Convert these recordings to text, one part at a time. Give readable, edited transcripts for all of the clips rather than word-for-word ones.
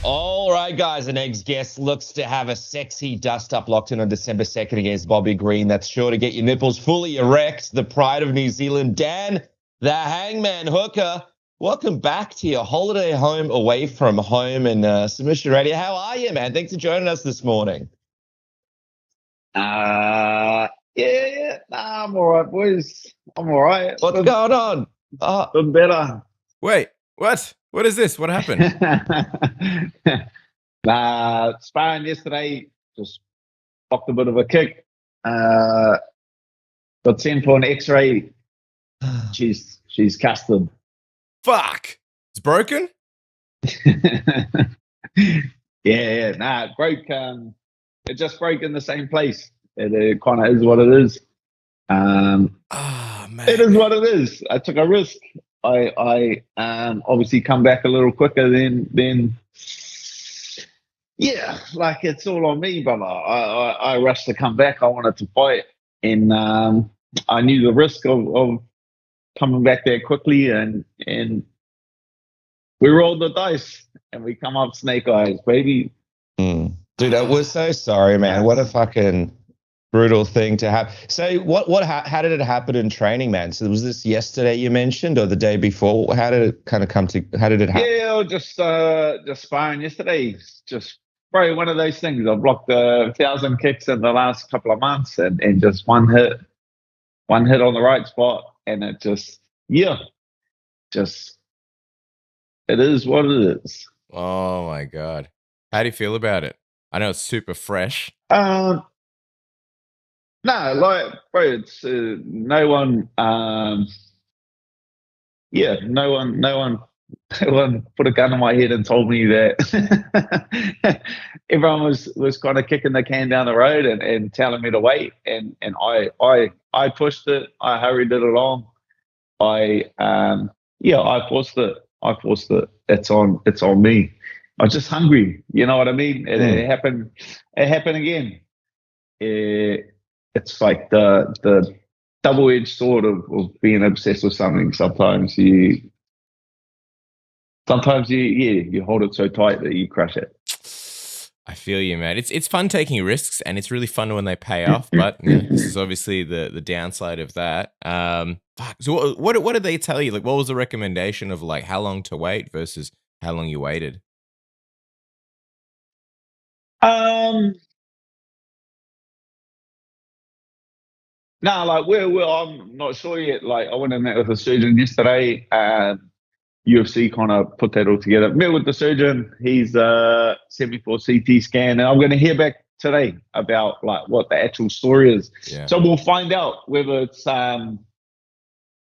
All right, guys. The next guest looks to have a sexy dust-up locked in on December 2nd against Bobby Green. That's sure to get your nipples fully erect. The pride of New Zealand, Dan, the Hangman Hooker. Welcome back to your holiday home away from home and Submission Radio. How are you, man? Thanks for joining us this morning. I'm all right, boys. I'm all right. What's going on? Been better. Wait, what? What is this? What happened? Sparring yesterday, just popped a bit of a kick. Got sent for an X-ray. She's custard. Fuck! It's broken? It broke. It just broke in the same place. It kind of is what it is. Man. It is what it is. I took a risk. I obviously come back a little quicker than like it's all on me, brother. I rushed to come back. I wanted to fight, and I knew the risk of coming back there quickly, and we rolled the dice, and we come up snake eyes, baby. Dude, we're so sorry, man. What a fucking brutal thing to have. So how did it happen in training, man? So was this yesterday you mentioned or the day before? How did it kind of how did it happen? Yeah, just sparring yesterday. Just probably one of those things. I've blocked 1,000 kicks in the last couple of months and just one hit on the right spot. And it just it is what it is. Oh my God. How do you feel about it? I know it's super fresh. No, like, bro, it's no one put a gun on my head and told me that. Everyone was kind of kicking the can down the road and telling me to wait, and I pushed it. I hurried it along. I forced it. It's on me. I was just hungry. You know what I mean? It happened again. It's like the double-edged sword of being obsessed with something. Sometimes you hold it so tight that you crush it. I feel you, man. It's fun taking risks, and it's really fun when they pay off. But this is obviously the downside of that. So what did they tell you? Like, what was the recommendation of like how long to wait versus how long you waited? No, like I'm not sure yet. Like I went and met with a surgeon yesterday. UFC kind of put that all together. Met with the surgeon. He's sent me for a CT scan, and I'm going to hear back today about like what the actual story is. Yeah. So we'll find out whether it's.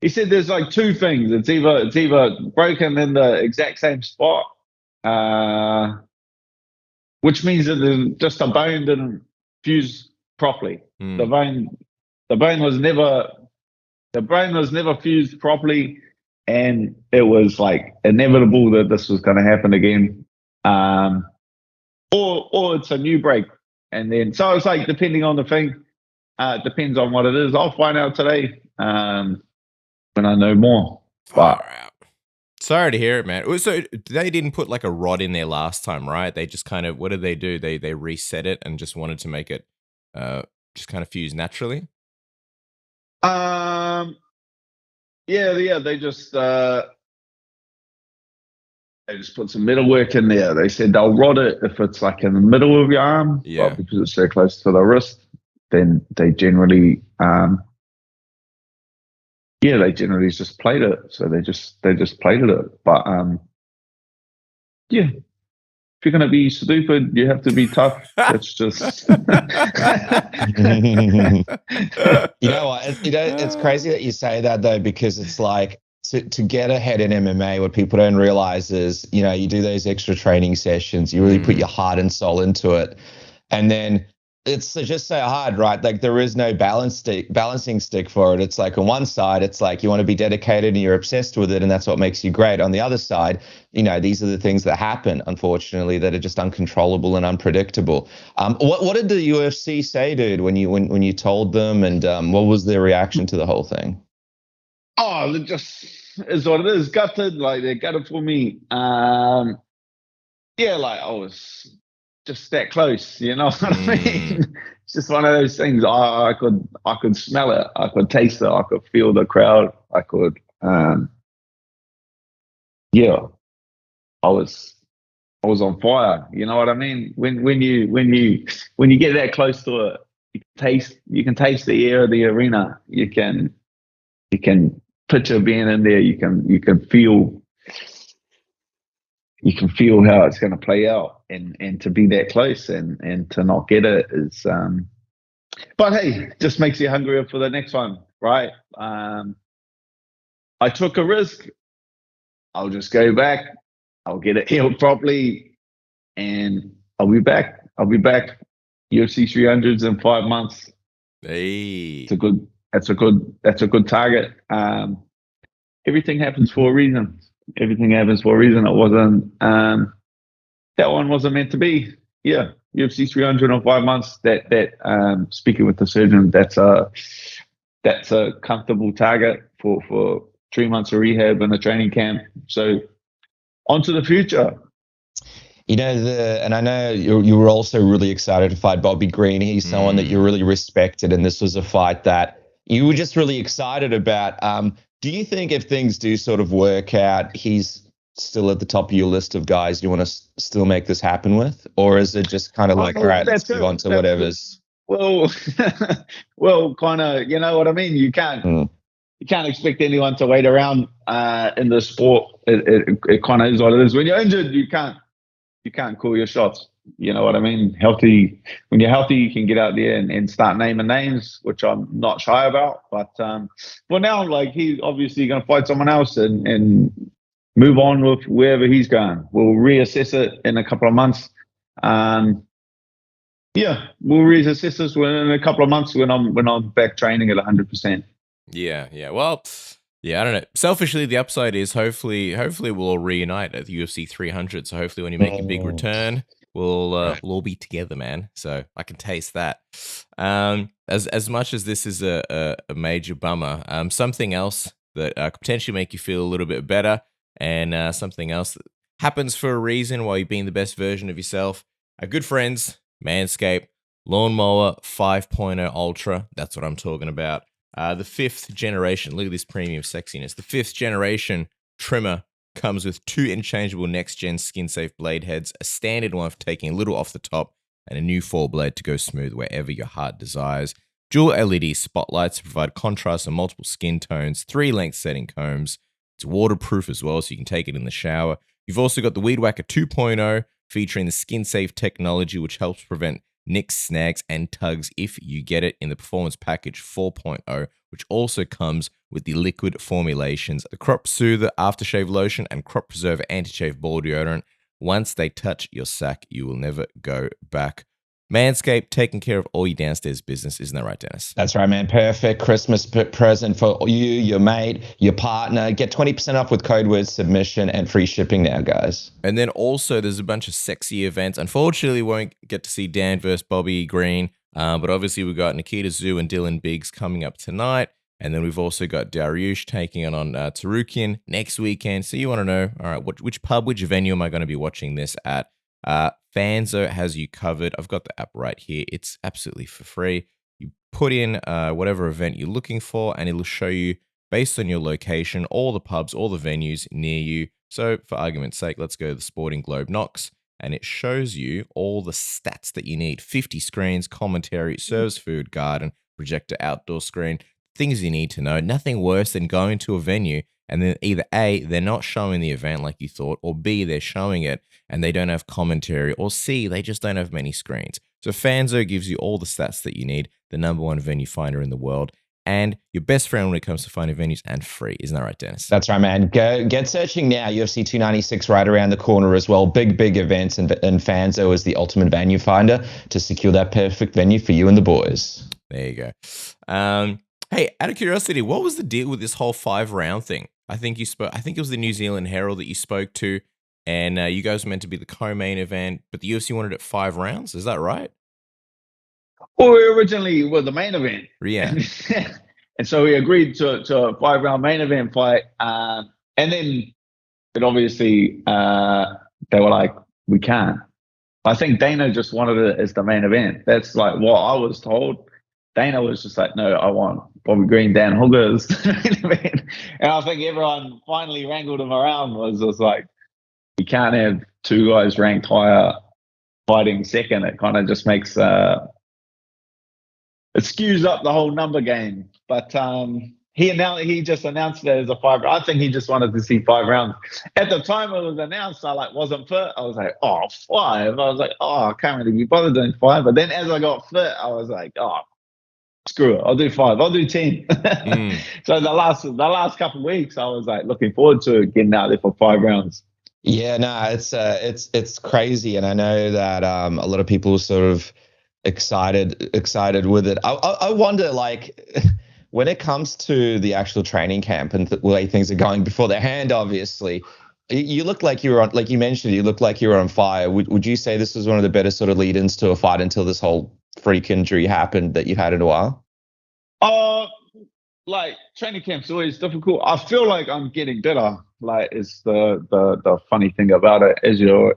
He said there's like two things. It's either broken in the exact same spot, which means that there's just a bone didn't fuse properly. The bone was never fused properly, and it was like inevitable that this was going to happen again, or it's a new break, and then so it's like depending on the thing, depends on what it is. I'll find out today when I know more. Far out. Sorry to hear it, man. So they didn't put like a rod in there last time, right? They just kind of, what did they do? They reset it and just wanted to make it just kind of fuse naturally. They just put some metal work in there. They said they'll rod it if it's like in the middle of your arm, but because it's so close to the wrist, then they generally just plate it. So they just plated it. But if you're gonna be stupid, you have to be tough. It's just You know what? It's crazy that you say that though, because it's like to get ahead in MMA, what people don't realize is, you do those extra training sessions, you really put your heart and soul into it, and then it's just so hard, right? Like there is no balancing stick for it. It's like on one side, it's like you want to be dedicated and you're obsessed with it, and that's what makes you great. On the other side, these are the things that happen, unfortunately, that are just uncontrollable and unpredictable. What did the UFC say, dude, when you told them, and what was their reaction to the whole thing? Oh, it just is what it is. Gutted, like they're gutted for me. yeah, like I was just that close. You know what I mean? It's just one of those things. I could smell it. I could taste it. I could feel the crowd. I could, yeah. I was on fire. You know what I mean? When you get that close to it, you can taste the air of the arena. You can picture being in there. You can feel how it's going to play out, and to be that close and to not get it is. But hey, just makes you hungrier for the next one, right? I took a risk. I'll just go back. I'll get it healed properly, and I'll be back. UFC 300s in 5 months. Hey, That's a good target. Everything happens for a reason. It wasn't. That one wasn't meant to be. Yeah, UFC 300 in 5 months. That speaking with the surgeon, that's a comfortable target for 3 months of rehab and a training camp. So on to the future. You know, and I know you were also really excited to fight Bobby Green. He's someone that you really respected, and this was a fight that you were just really excited about. Do you think if things do sort of work out, he's still at the top of your list of guys you want to still make this happen with? Or is it just kind of like, all right, let's move on to whatever's... Well, kind of, you know what I mean? You can't expect anyone to wait around in the sport. It kind of is what it is. When you're injured, you can't call your shots. You know what I mean? When you're healthy, you can get out there and start naming names, which I'm not shy about. But for now, like, he's obviously going to fight someone else and move on with wherever he's going. We'll reassess it in a couple of months. Yeah, we'll reassess this in a couple of months when I'm back training at 100%. Yeah. Well, yeah, I don't know. Selfishly, the upside is hopefully we'll all reunite at the UFC 300. So hopefully, when you make your big return, we'll all be together, man. So I can taste that. As much as this is a major bummer, something else that could potentially make you feel a little bit better, and something else that happens for a reason while you're being the best version of yourself. Our good friends, Manscaped, Lawnmower 5.0 Ultra. That's what I'm talking about. The 5th generation, look at this premium sexiness. The 5th generation trimmer comes with 2 interchangeable next-gen skin-safe blade heads, a standard one for taking a little off the top, and a new 4-blade to go smooth wherever your heart desires. Dual LED spotlights to provide contrast on multiple skin tones, 3 length-setting combs. It's waterproof as well, so you can take it in the shower. You've also got the Weed Whacker 2.0, featuring the skin-safe technology, which helps prevent nicks, snags, and tugs if you get it in the Performance Package 4.0, which also comes with the liquid formulations, the Crop Soother Aftershave Lotion and Crop Preserver Anti-Chafe Ball Deodorant. Once they touch your sack, you will never go back. Manscaped, taking care of all your downstairs business. Isn't that right, Dennis? That's right, man. Perfect Christmas present for you, your mate, your partner. Get 20% off with code word submission and free shipping now, guys. And then also there's a bunch of sexy events. Unfortunately, we won't get to see Dan versus Bobby Green, but obviously we've got Nikita Zoo and Dylan Biggs coming up tonight. And then we've also got Dariush taking on Tarukian next weekend. So you want to know, all right, which pub, which venue am I going to be watching this at? Fanzo has you covered. I've got the app right here. It's absolutely for free. You put in whatever event you're looking for, and it'll show you, based on your location, all the pubs, all the venues near you. So for argument's sake, let's go to the Sporting Globe Knox, and it shows you all the stats that you need. 50 screens, commentary, serves food, garden, projector, outdoor screen, things you need to know. Nothing worse than going to a venue and then either A, they're not showing the event like you thought, or B, they're showing it and they don't have commentary, or C, they just don't have many screens. So Fanzo gives you all the stats that you need, the #1 venue finder in the world, and your best friend when it comes to finding venues, and free. Isn't that right, Dennis? That's right, man. Get searching now. UFC 296 right around the corner as well. Big events, and Fanzo is the ultimate venue finder to secure that perfect venue for you and the boys. There you go. Hey, out of curiosity, what was the deal with this whole 5-round thing? I think it was the New Zealand Herald that you spoke to, and you guys were meant to be the co-main event, but the UFC wanted it 5 rounds. Is that right? Well, we originally were the main event. Yeah. And so we agreed to a 5-round main event fight. And then, but obviously, they were like, we can't. I think Dana just wanted it as the main event. That's like what I was told. Dana was just like, no, I want Bobby Green, Dan Hooker as the main event. And I think everyone finally wrangled him around, was just like, we can't have two guys ranked higher fighting second. It kind of just makes it skews up the whole number game. But he just announced it as a 5 round. I think he just wanted to see 5 rounds. At the time it was announced, I wasn't fit. I was like, 5. I was like, I can't really be bothered doing 5. But then as I got fit, I was like, screw it, I'll do 5. I'll do 10. So the last couple of weeks, I was like looking forward to getting out there for 5 rounds. Yeah, no, it's crazy, and I know that a lot of people are sort of excited with it. I wonder, like, when it comes to the actual training camp and the way things are going before the hand, obviously, you look like you were on, like you mentioned, you look like you were on fire. Would you say this was one of the better sort of lead-ins to a fight until this whole freak injury happened that you've had in a while? Like training camp's always difficult. I feel like I'm getting better. Like, it's the funny thing about it, as your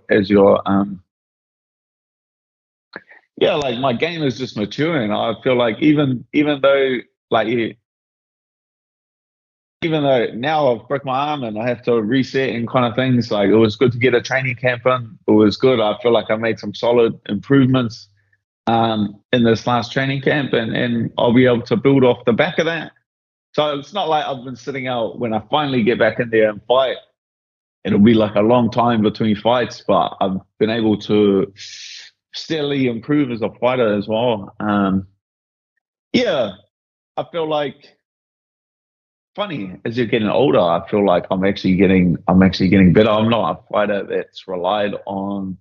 like my game is just maturing. I feel like even though now I've broke my arm and I have to reset and kind of things, like, it was good to get a training camp in. It was good. I feel like I made some solid improvements in this last training camp, and I'll be able to build off the back of that. So it's not like I've been sitting out. When I finally get back in there and fight, it'll be like a long time between fights, but I've been able to steadily improve as a fighter as well. Yeah, I feel like, funny, as you're getting older, I feel like I'm actually getting better. I'm not a fighter that's relied on.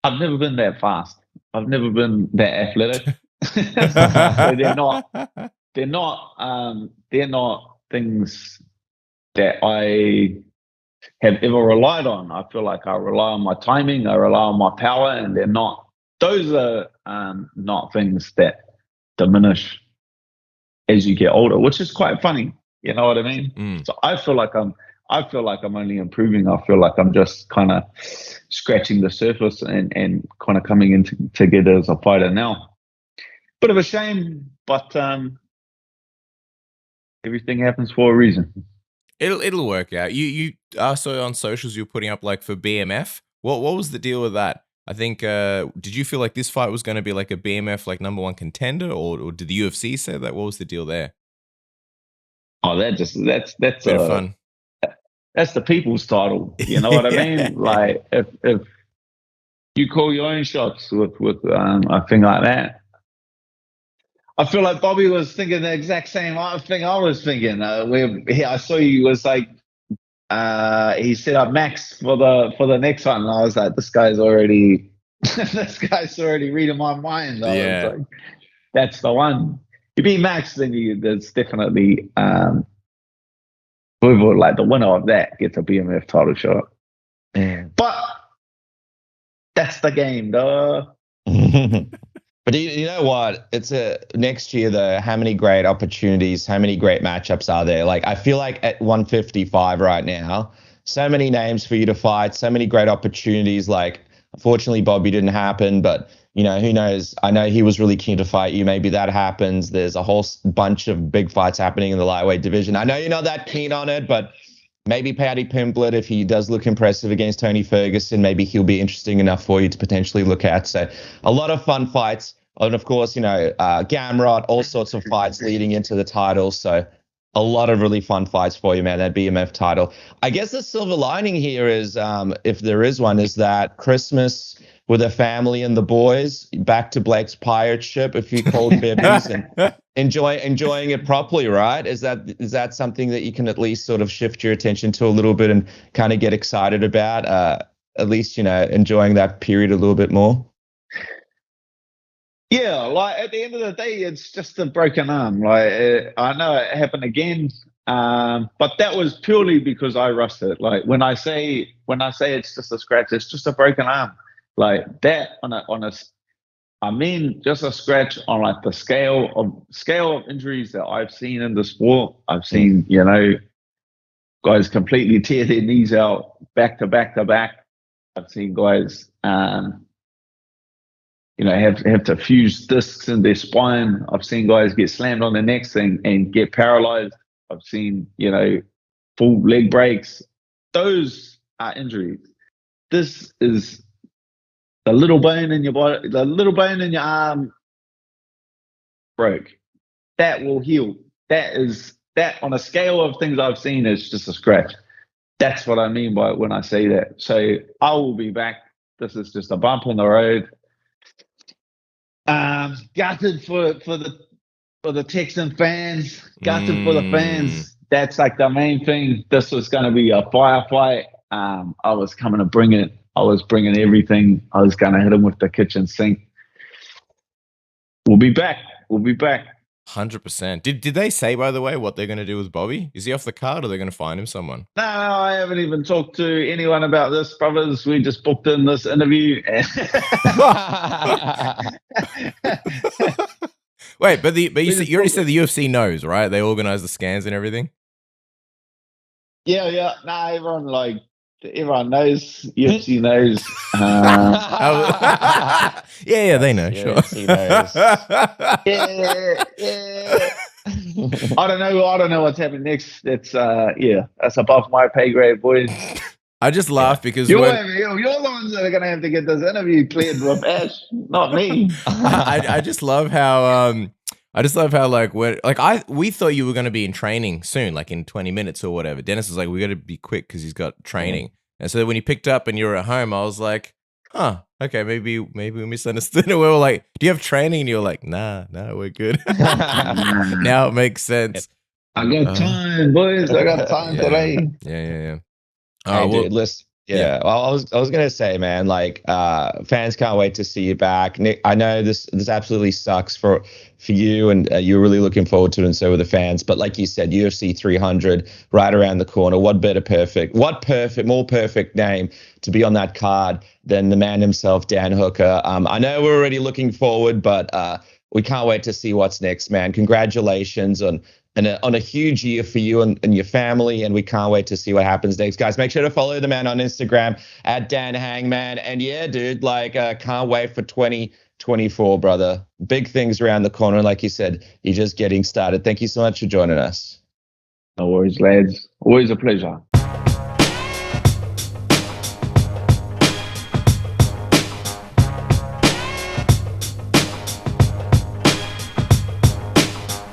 I've never been that fast. I've never been that athletic. So they're not things that I have ever relied on. I feel like I rely on my timing, I rely on my power, and those are not things that diminish as you get older, which is quite funny. You know what I mean? So I feel like I'm only improving. I feel like I'm just kind of scratching the surface and kind of coming into together as a fighter now. Bit of a shame, but everything happens for a reason. It'll work out. You saw on socials you were putting up, like, for BMF. What was the deal with that? I think did you feel like this fight was going to be like a BMF like #1 contender, or did the UFC say that? What was the deal there? Oh, that's Bit of fun. That's the people's title. You know what I mean? Like, if you call your own shots with a thing like that. I feel like Bobby was thinking the exact same thing I was thinking. I saw you was like, he set up Max for the next one, and I was like, this guy's already reading my mind. Yeah, was like, that's the one. You beat Max, then there's definitely whoever, like, the winner of that gets a BMF title shot. But that's the game, though. But you know what? It's next year, though. How many great opportunities, how many great matchups are there? Like, I feel like at 155 right now, so many names for you to fight, so many great opportunities. Like, unfortunately, Bobby didn't happen, but, you know, who knows? I know he was really keen to fight you. Maybe that happens. There's a whole bunch of big fights happening in the lightweight division. I know you're not that keen on it, but maybe Paddy Pimblett, if he does look impressive against Tony Ferguson, maybe he'll be interesting enough for you to potentially look at. So a lot of fun fights. And, of course, you know, Gamrot, all sorts of fights leading into the title. So a lot of really fun fights for you, man, that BMF title. I guess the silver lining here is, if there is one, is that Christmas with the family and the boys, back to Blake's pirate ship, if you called bibbies, and enjoying it properly, right? Is that something that you can at least sort of shift your attention to a little bit and kind of get excited about, at least, you know, enjoying that period a little bit more? Yeah, like, at the end of the day, it's just a broken arm. Like, I know it happened again, but that was purely because I rushed it. Like, when I say it's just a scratch, it's just a broken arm. Like that I mean, just a scratch on, like, the scale of injuries that I've seen in the sport. I've seen, you know, guys completely tear their knees out back to back to back. I've seen guys, have to fuse discs in their spine. I've seen guys get slammed on their necks and get paralyzed. I've seen, full leg breaks. Those are injuries. This is the little bone in your body, the little bone in your arm broke. That will heal. That on a scale of things I've seen is just a scratch. That's what I mean by when I say that. So I will be back. This is just a bump in the road. Gutted for the Texan fans. Gutted for the fans. That's like the main thing. This was going to be a firefight. I was coming to bring it. I was bringing everything. I was going to hit him with the kitchen sink. We'll be back. 100%. Did they say, by the way, what they're going to do with Bobby? Is he off the card or they're going to find him someone? No, I haven't even talked to anyone about this, brothers. We just booked in this interview. Wait, but you already said the UFC knows, right? They organize the scans and everything? Yeah. Nah, everyone knows. UFC knows. Yeah, they know. Sure. UFC knows. Yeah. I don't know what's happening next. That's that's above my pay grade, boys. I just laugh because you're the ones that are gonna have to get this interview cleared with Ash, not me. I just love how we thought you were going to be in training soon, like in 20 minutes or whatever. Dennis was like, we got to be quick because he's got training. Yeah. And so when you picked up and you were at home, I was like, okay, maybe we misunderstood. And we were like, do you have training? And you were like, nah, we're good. Now it makes sense. I got time, boys. I got time today. Yeah. Hey, dude, listen. Yeah. Well, I was gonna say, man, like fans can't wait to see you back. Nick, I know this absolutely sucks for you, and you're really looking forward to it, and so are the fans. But like you said, UFC 300 right around the corner. More perfect name to be on that card than the man himself, Dan Hooker. I know we're already looking forward, but we can't wait to see what's next, man. Congratulations on a huge year for you and your family, and we can't wait to see what happens next, guys. Make sure to follow the man on Instagram at Dan Hangman. And yeah, dude, can't wait for 2024, brother. Big things around the corner, and like you said, you're just getting started. Thank you so much for joining us. No worries, lads. Always a pleasure.